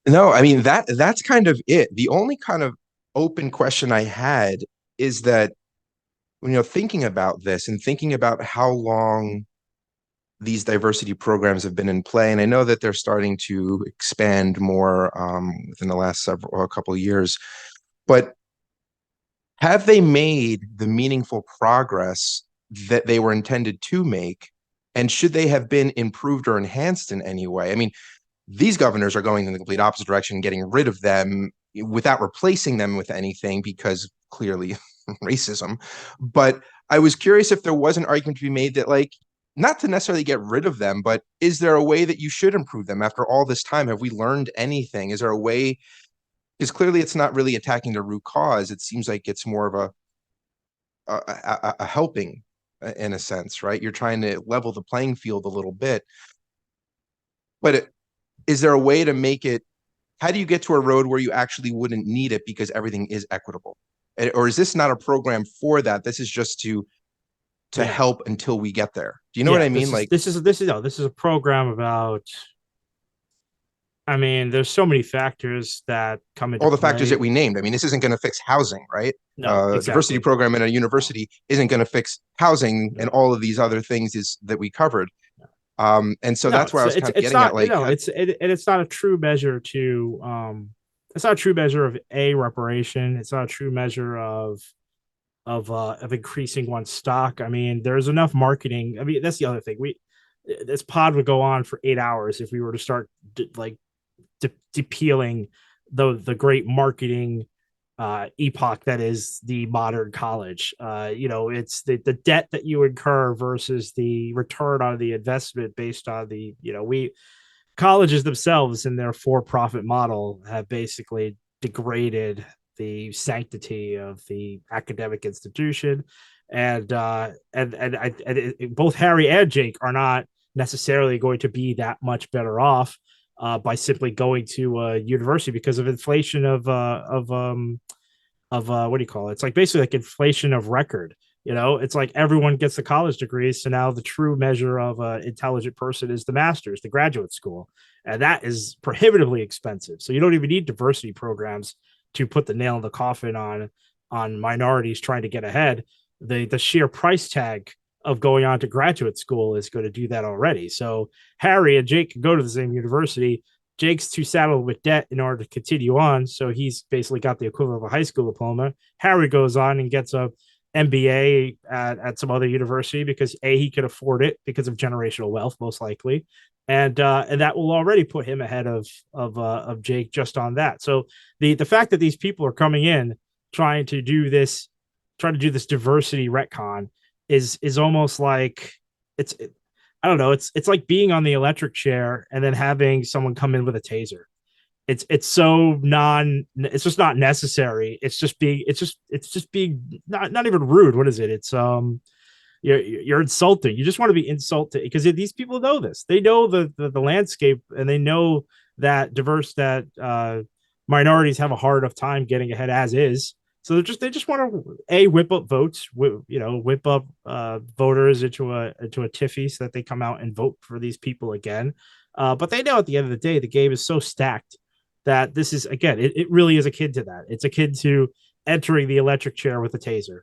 No, I mean that's kind of it. The only kind of open question I had is that, thinking about this and thinking about how long these diversity programs have been in play, and I know that they're starting to expand more within the last several a couple of years, but have they made the meaningful progress that they were intended to make? And should they have been improved or enhanced in any way? I mean, these governors are going in the complete opposite direction, getting rid of them without replacing them with anything because clearly racism. But I was curious if there was an argument to be made that, like, not to necessarily get rid of them, but is there a way that you should improve them after all this time? Have we learned anything? Is there a way? Because clearly it's not really attacking the root cause. It seems like it's more of a helping in a sense, right? You're trying to level the playing field a little bit. But is there a way to make it? How do you get to a road where you actually wouldn't need it because everything is equitable? Or is this not a program for that? This is just to Yeah. help until we get there. Do you know what Yeah. I mean? Like This is a program about, I mean, there's so many factors that come into all the factors that play. we named. I mean, this isn't going to fix housing, right? No, Diversity exactly. program in a No, university isn't going to fix housing and no, all of these no, other things is that we covered. no. And so No, that's where I so was kind of it's getting at, not, like, and it's not a true measure to it's not a true measure of a reparation. It's not a true measure of increasing one's stock. I mean, there's enough marketing. I mean, that's the other thing. We This pod would go on for 8 hours if we were to start depeeling the great marketing epoch that is the modern college. It's the debt that you incur versus the return on the investment based on we colleges themselves in their for-profit model have basically degraded the sanctity of the academic institution, and both Harry and Jake are not necessarily going to be that much better off by simply going to a university because of inflation of what do you call it? It's like basically like inflation of record. It's like everyone gets a college degree, so now the true measure of an intelligent person is the master's, the graduate school, and that is prohibitively expensive. So you don't even need diversity programs to put the nail in the coffin on minorities trying to get ahead. The sheer price tag of going on to graduate school is going to do that already. So Harry and Jake can go to the same university. Jake's too saddled with debt in order to continue on, so he's basically got the equivalent of a high school diploma. Harry goes on and gets a MBA at some other university because he could afford it because of generational wealth, most likely, and that will already put him ahead of Jake just on that. So the fact that these people are coming in trying to do this, diversity retcon is almost like it's I don't know. It's like being on the electric chair and then having someone come in with a taser. It's so non. It's just not necessary. It's just being not even rude. What is it? It's you're insulting. You just want to be insulted because these people know this. They know the landscape and they know that minorities have a hard of time getting ahead as is. So they just want to whip up votes, whip up voters into a tiffy so that they come out and vote for these people again. But they know at the end of the day the game is so stacked that this is again it really is akin to that. It's akin to entering the electric chair with a taser.